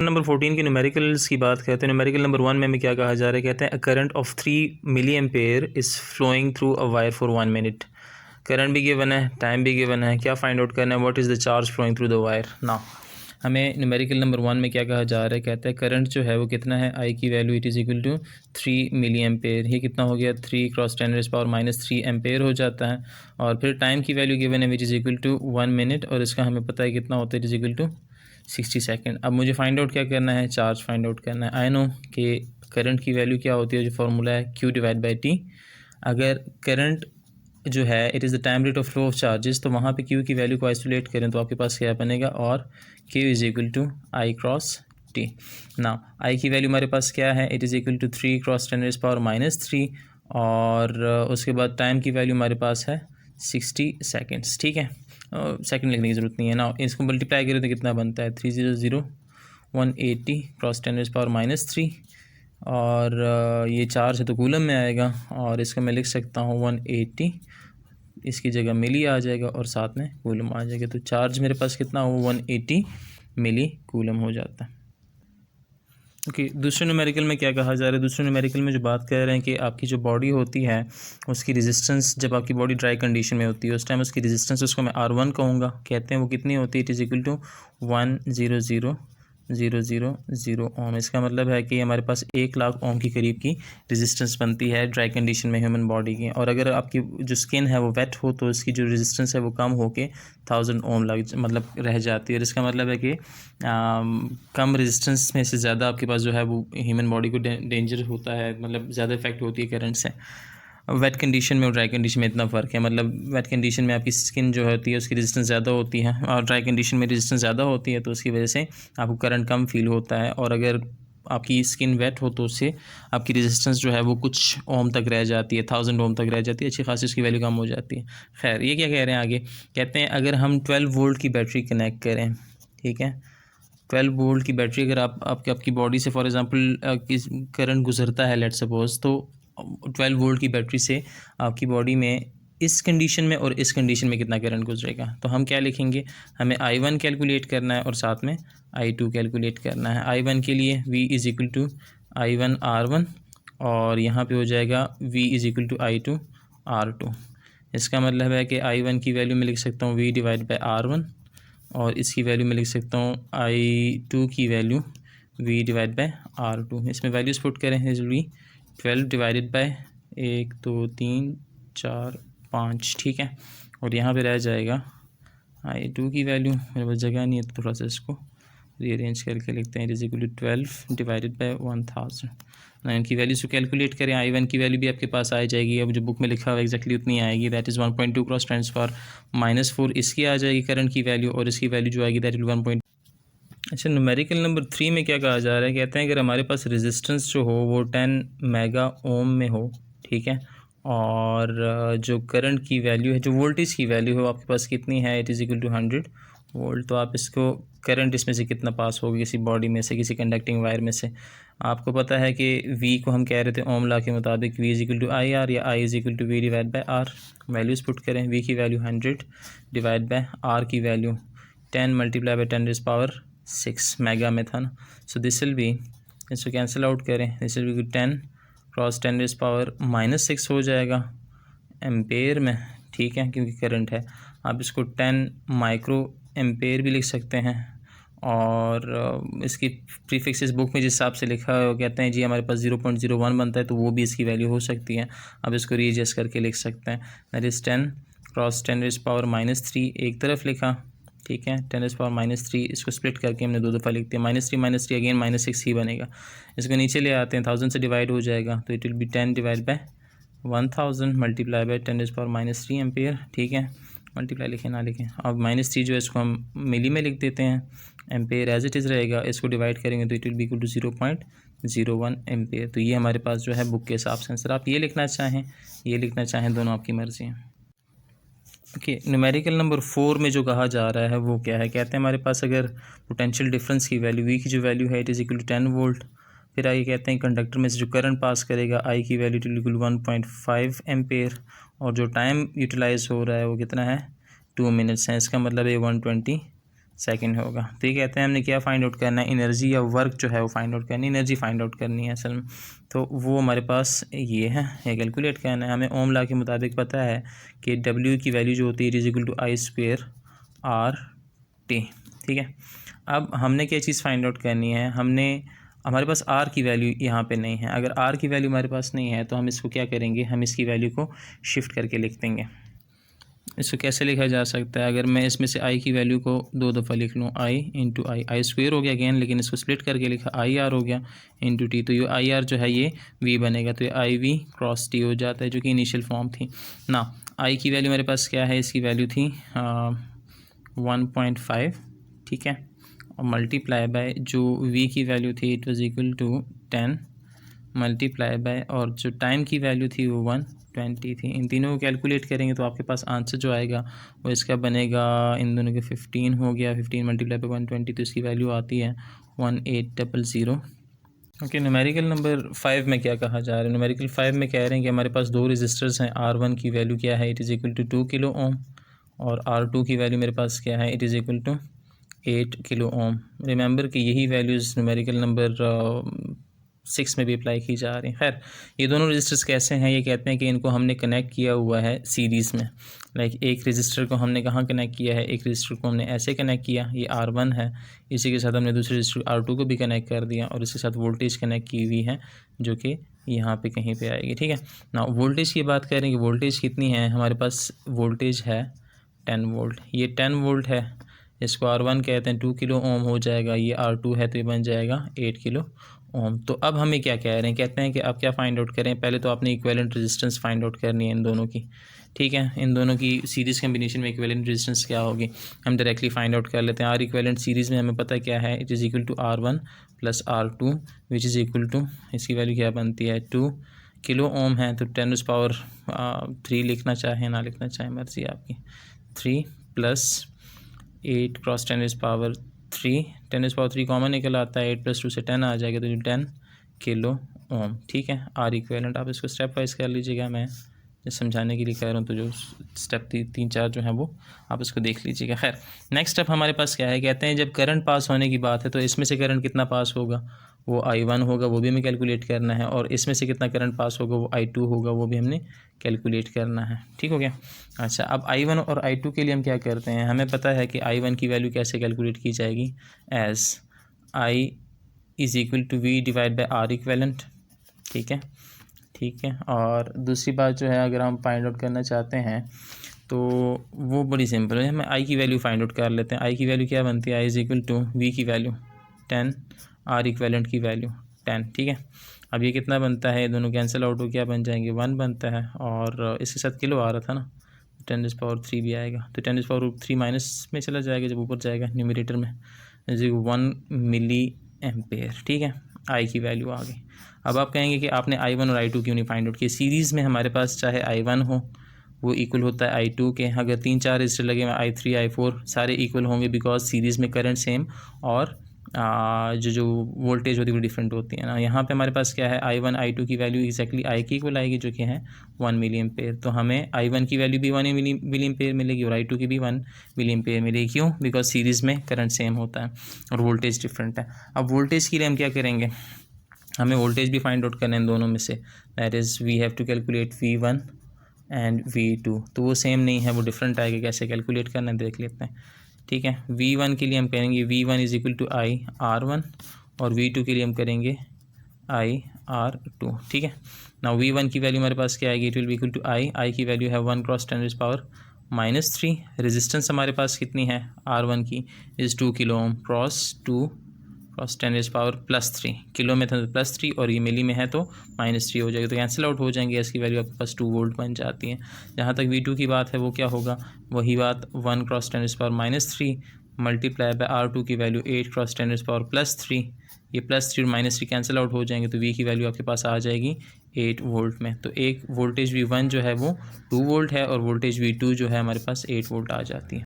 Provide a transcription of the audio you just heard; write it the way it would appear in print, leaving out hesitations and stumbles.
Number 14 की numericals की बात करते हैं। न्यूमेरिकल नंबर 1 में हमें क्या कहा जा रहा है, कहते हैं a current of 3 milli ampere is flowing through a wire for 1 minute. Current भी गिवन है, टाइम भी गिवन है, क्या फाइंड आउट करना है, what is the charge flowing through the wire. ना हमें न्यूमेरिकल नंबर 1 में क्या कहा जा रहा है, कहता है करंट जो है वो कितना है, आई की value it is equal to 3 milli ampere. ये कितना हो गया, 3 क्रॉस 10⁻³ एम्पेयर हो जाता है। और फिर टाइम की वैल्यू गिवन है which is equal to 1 minute, और इसका हमें पता है कितना होता है, it is equal to 60 second. अब मुझे फाइंड आउट क्या करना है, चार्ज फाइंड आउट करना है। आई नो कि करंट की वैल्यू क्या होती है, जो फार्मूला है Q/T। अगर करंट जो है it is the time rate of flow of charges, तो वहाँ पे Q की वैल्यू को आइसोलेट करें तो आपके पास क्या बनेगा, और Q is equal to I cross T। ना I की वैल्यू हमारे पास क्या है, it is equal to 3 cross 10⁻³ और उसके बाद टाइम की वैल्यू हमारे पास है 60 सेकेंड्स। ठीक है, सेकंड लिखने की ज़रूरत नहीं है ना। इसको मल्टीप्लाई करें तो कितना बनता है, 300 180 क्रॉस 10⁻³ और ये चार्ज है तो कूलम में आएगा, और इसका मैं लिख सकता हूँ 180, इसकी जगह मिली आ जाएगा और साथ में कूलम आ जाएगा। तो चार्ज मेरे पास कितना हो, 180 मिली कूलम हो जाता है। ओके, दूसरे न्यूमेरिकल में क्या कहा जा रहा है, दूसरे न्यूमेरिकल में जो बात कर रहे हैं कि आपकी जो बॉडी होती है उसकी रेजिस्टेंस, जब आपकी बॉडी ड्राई कंडीशन में होती है उस टाइम उसकी रेजिस्टेंस, उसको मैं R1 कहूँगा, कहते हैं वो कितनी होती है, इट इज़ इक्वल टू 100,000 ओम। इसका मतलब है कि हमारे पास 1,00,000 ओम की करीब की रेजिस्टेंस बनती है ड्राई कंडीशन में ह्यूमन बॉडी की। और अगर आपकी जो स्किन है वो वेट हो तो इसकी जो रेजिस्टेंस है वो कम होके 1000 ओम मतलब रह जाती है। और इसका मतलब है कि कम रेजिस्टेंस में से ज़्यादा आपके पास जो है वो ह्यूमन बॉडी को डेंजर होता है, मतलब ज़्यादा इफेक्ट होती है करंट से। वेट कंडीशन में और ड्राई कंडीशन में इतना फ़र्क है, मतलब वेट कंडीशन में आपकी स्किन जो होती है उसकी रेजिस्टेंस ज़्यादा होती है, और ड्राई कंडीशन में रेजिस्टेंस ज़्यादा होती है, तो उसकी वजह से आपको करंट कम फील होता है। और अगर आपकी स्किन वेट हो तो उससे आपकी रेजिस्टेंस जो है वो कुछ ओम तक रह जाती है, 1000 ओम तक रह जाती है, अच्छी खासी उसकी वैल्यू कम हो जाती है। खैर, ये क्या कह रहे हैं आगे, कहते हैं अगर हम 12 वोल्ट की बैटरी कनेक्ट करें, ठीक है, 12 वोल्ट की बैटरी अगर आपकी बॉडी से फॉर एग्जांपल करंट गुजरता है लेट सपोज, तो 12 वोल्ट की बैटरी से आपकी बॉडी में इस कंडीशन में और इस कंडीशन में कितना करंट गुजरेगा। तो हम क्या लिखेंगे, हमें I1 कैलकुलेट करना है और साथ में I2 कैलकुलेट करना है। I1 के लिए V is equal to I1 R1 और यहाँ पे हो जाएगा V is equal to I2 R2। इसका मतलब है कि I1 की वैल्यू मैं लिख सकता हूँ V/R1 और इसकी वैल्यू मैं लिख सकता हूँ I2 की वैल्यू V/R2। इसमें वैल्यूज़ पुट करें, इज V 12 डिवाइडेड बाय 1 2 3 4 5, ठीक है। और यहाँ पे रह जाएगा I2 की वैल्यू, मेरे पास जगह नहीं है तो थोड़ा सा इसको रीअरेंज करके लिखते हैं, it is equal to 12 divided by 1000। इनकी वैल्यूज़ को कैलकुलेट करें, I1 की वैल्यू भी आपके पास आ जाएगी, अब जो बुक में लिखा हुआ एक्जैक्टली उतनी आएगी, दैट इज़ 1.2 क्रॉस 10⁻⁴ इसकी आ जाएगी करंट की वैल्यू, और इसकी वैल्यू जो आएगी दैट इज 1. अच्छा, न्यूमेरिकल नंबर 3 में क्या कहा जा रहा है, कहते हैं अगर हमारे पास रेजिस्टेंस जो हो वो 10 मेगा ओम में हो, ठीक है, और जो करंट की वैल्यू है, जो वोल्टेज की वैल्यू है आपके पास कितनी है, it is equal to 100 volt. तो आप इसको करंट इसमें से कितना पास होगा, किसी बॉडी में से, किसी कंडक्टिंग वायर में से। आपको पता है कि वी को हम कह रहे थे ओम लॉ के मुताबिक V is equal to I R, या I is equal to V divide by R. Values put करें, वी की वैल्यू 100 डिवाइड बाई आर की वैल्यू 10 मल्टीप्लाई बाई 10⁻⁶ मेगा में था ना। सो दिस विल बी, इसको कैंसिल आउट करें, this will be 10 cross 10⁻⁻6 हो जाएगा एम्पेयर में, ठीक है, क्योंकि करंट है। आप इसको 10 माइक्रो एम्पेयर भी लिख सकते हैं, और इसकी प्रीफिक्स इस बुक में जिस हिसाब से लिखा है वो कहते हैं जी हमारे पास 0.01 बनता है, तो वो भी इसकी वैल्यू हो सकती है। आप इसको रीएडजस्ट करके लिख सकते हैं, दैट इज़ 10 क्रॉस 10⁻³ एक तरफ लिखा, ठीक है, 10⁻³ इसको स्प्लिट करके हमने 2 दफ़ा लिखते हैं, -3 अगेन -6 ही बनेगा। इसको नीचे ले आते हैं, 1000 से डिवाइड हो जाएगा, तो it will be 10 divide by 1000 multiply by 10⁻³ ampere, ठीक है। मल्टीप्लाई लिखें ना लिखें, अब -3 जो है इसको हम मिली में लिख देते हैं, एम्पेयर एज इट इज़ रहेगा, इसको डिवाइड करेंगे तो it will be equal to 0.01 ampere. तो ये हमारे पास जो है बुक के हिसाब से आंसर, आप ये लिखना चाहें, ये लिखना चाहें, दोनों आपकी मर्ज़ी है। ओके, न्यूमेरिकल नंबर 4 में जो कहा जा रहा है वो क्या है, कहते हैं हमारे पास अगर पोटेंशियल डिफरेंस की वैल्यू, वी की जो वैल्यू है it is equal to 10 volt, फिर आगे कहते हैं कंडक्टर में से जो करंट पास करेगा आई की वैल्यू इट इक्वल 1.5 एम्पेयर, और जो टाइम यूटिलाइज हो रहा है वो कितना है, 2 मिनट्स है। इसका मतलब है 120 सेकंड होगा। तो ये कहते हैं हमने क्या फाइंड आउट करना है, एनर्जी या वर्क जो है वो फाइंड आउट करनी है, एनर्जी फाइंड आउट करनी है असल में। तो वो हमारे पास ये है, ये कैलकुलेट करना है। हमें ओम लॉ के मुताबिक पता है कि W की वैल्यू जो होती है is equal to I square RT, ठीक है। अब हमने क्या चीज़ फाइंड आउट करनी है, हमारे पास R की वैल्यू यहाँ पे नहीं है। अगर R की वैल्यू हमारे पास नहीं है तो हम इसको क्या करेंगे, हम इसकी वैल्यू को शिफ्ट करके लिख देंगे। इसको कैसे लिखा जा सकता है, अगर मैं इसमें से I की वैल्यू को 2 दफ़ा लिख लूँ, I इंटू आई स्क्वायर हो गया अगेन, लेकिन इसको स्प्लिट करके लिखा IR हो गया इंटू T, तो ये IR जो है ये V बनेगा, तो ये IV क्रॉस T हो जाता है, जो कि इनिशियल फॉर्म थी ना। I की वैल्यू मेरे पास क्या है, इसकी वैल्यू थी 1.5, ठीक है, और मल्टीप्लाई बाय जो V की वैल्यू थी it was equal to 10 multiply by, और जो टाइम की वैल्यू थी वो 120 थी। इन तीनों को कैलकुलेट करेंगे तो आपके पास आंसर जो आएगा वो इसका बनेगा, इन दोनों के 15 हो गया, 15 मल्टीप्लाई बाय 120, तो इसकी वैल्यू आती है 1800। ओके, न्यूमेरिकल नंबर 5 में क्या कहा जा रहा है, न्यूमेरिकल 5 में कह रहे हैं कि हमारे पास दो रजिस्टर्स हैं, R1 की वैल्यू क्या है, it is equal to 2 kilo ohm, और R2 की वैल्यू मेरे पास क्या है, it is equal to 8 kilo ohm. Remember कि यही वैल्यूज़ न्यूमेरिकल नंबर 6 में भी अप्लाई की जा रही हैं। खैर, ये दोनों रजिस्टर्स कैसे हैं, ये कहते हैं कि इनको हमने कनेक्ट किया हुआ है सीरीज़ में। लाइक एक रजिस्टर को हमने कहाँ कनेक्ट किया है, एक रजिस्टर को हमने ऐसे कनेक्ट किया, ये R1 है, इसी के साथ हमने दूसरे रजिस्टर R2 को भी कनेक्ट कर दिया, और इसके साथ वोल्टेज कनेक्ट की हुई है जो कि यहाँ पे कहीं पे आएगी, ठीक है ना। वोल्टेज की बात करें कि वोल्टेज कितनी है, हमारे पास वोल्टेज है 10 वोल्ट, ये 10 वोल्ट है, इसको R1 कहते हैं, 2 किलो ओम हो जाएगा, ये R2 है तो ये बन जाएगा 8 किलो ओम। तो अब हमें क्या कह रहे हैं, कहते हैं कि आप क्या फाइंड आउट करें, पहले तो आपने इक्विवेलेंट रेजिस्टेंस फाइंड आउट करनी है इन दोनों की, ठीक है। इन दोनों की सीरीज़ कम्बिनेशन में इक्विवेलेंट रेजिस्टेंस क्या होगी, हम डायरेक्टली फाइंड आउट कर लेते हैं। R इक्विवेलेंट सीरीज़ में हमें पता क्या है, it is equal to R1 plus R2 which is equal to, इसकी वैल्यू क्या बनती है 2 किलो ओम है, तो 10⁻³ लिखना चाहे ना लिखना चाहे मर्ज़ी आपकी, 3 प्लस 8 क्रॉस 10⁻³ 10⁻³ कॉमन निकल आता है, 8 + 2 से 10 आ जाएगा, तो 10 किलो ओम, ठीक है। R इक्विवेलेंट आप इसको स्टेप वाइज कर लीजिएगा, मैं समझाने के लिए कह रहा हूँ, तो जो स्टेप 3-4 जो है वो आप इसको देख लीजिएगा। खैर, नेक्स्ट स्टेप हमारे पास क्या है, कहते हैं जब करंट पास होने की बात है तो इसमें से करंट कितना पास होगा, वो I1 होगा, वो भी हमें कैलकुलेट करना है, और इसमें से कितना करंट पास होगा वो I2 होगा, वो भी हमने कैलकुलेट करना है, ठीक हो गया। अच्छा, अब I1 और I2 के लिए हम क्या करते हैं, हमें पता है कि I1 की वैल्यू कैसे कैलकुलेट की जाएगी, as I is equal to V divide by R equivalent, ठीक है, ठीक है। और दूसरी बात जो है, अगर हम फाइंड आउट करना चाहते हैं तो वो बड़ी सिंपल है, हमें I की वैल्यू फाइंड आउट कर लेते हैं। I की वैल्यू क्या बनती है, I is equal to V की वैल्यू 10, R इक्विवेलेंट की वैल्यू 10, ठीक है। अब ये कितना बनता है, दोनों कैंसिल आउट हो क्या बन जाएंगे, 1 बनता है, और इसके साथ किलो आ रहा था ना, 10⁻³ भी आएगा, तो 10⁻³ माइनस में चला जाएगा जब ऊपर जाएगा न्यूमरेटर में, 1 मिली एम्पेयर, ठीक है। I की वैल्यू आ गई। अब आप कहेंगे कि आपने I1 और I2 क्यों नहीं फाइंड आउट किया, सीरीज़ में हमारे पास चाहे I1 हो वो इक्वल होता है I2 के, अगर 3-4 रजिस्टर लगे हुए I3 I4 सारे इक्वल होंगे, बिकॉज सीरीज़ में करंट सेम और जो वोल्टेज होती है वो डिफरेंट होती है ना। यहाँ पे हमारे पास क्या है, I1 I2 की वैल्यू एक्जैक्टली I की इक्वल आएगी जो कि है 1 मिली एम्पेयर, तो हमें I1 की वैल्यू भी 1 मिली एम्पेयर मिलेगी और I2 की भी 1 मिली एम्पेयर मिलेगी, क्यों, बिकॉज सीरीज़ में करंट सेम होता है और वोल्टेज डिफरेंट है। अब वोल्टेज के लिए हम क्या करेंगे, हमें वोल्टेज भी फाइंड आउट करना है इन दोनों में से, that is we have to calculate V1 and V2, तो वो सेम नहीं है, वो डिफरेंट आएगा, कैसे कैलकुलेट करना है देख लेते हैं, ठीक है। V1 के लिए हम करेंगे V1 is equal to I R1, और V2 के लिए हम करेंगे I R2, ठीक है ना। V1 की वैल्यू हमारे पास क्या आएगी, it will be equal to I की वैल्यू है 1 क्रॉस 10⁻⁻³ रेजिस्टेंस हमारे पास कितनी है R1 की is 2 kilo Om, cross 2 cross 10⁻+3, kilo में था तो +3 और ये मिली में है तो -3 हो जाएगा, तो कैंसिल आउट हो जाएंगे, इसकी वैल्यू आपके पास 2 वोल्ट बन जाती है। जहाँ तक V2 की बात है वो क्या होगा, वही बात 1 क्रॉस 10⁻⁻³ मल्टीप्लाई बाय R2 की वैल्यू 8 क्रॉस 10⁻+3, ये +3 और -3 कैंसिल आउट हो जाएंगे, तो V की वैल्यू आपके पास आ जाएगी 8 वोल्ट में। तो एक वोल्टेज V1 जो है वो 2 वोल्ट है और वोल्टेज V2 जो है हमारे पास 8 वोल्ट आ जाती है।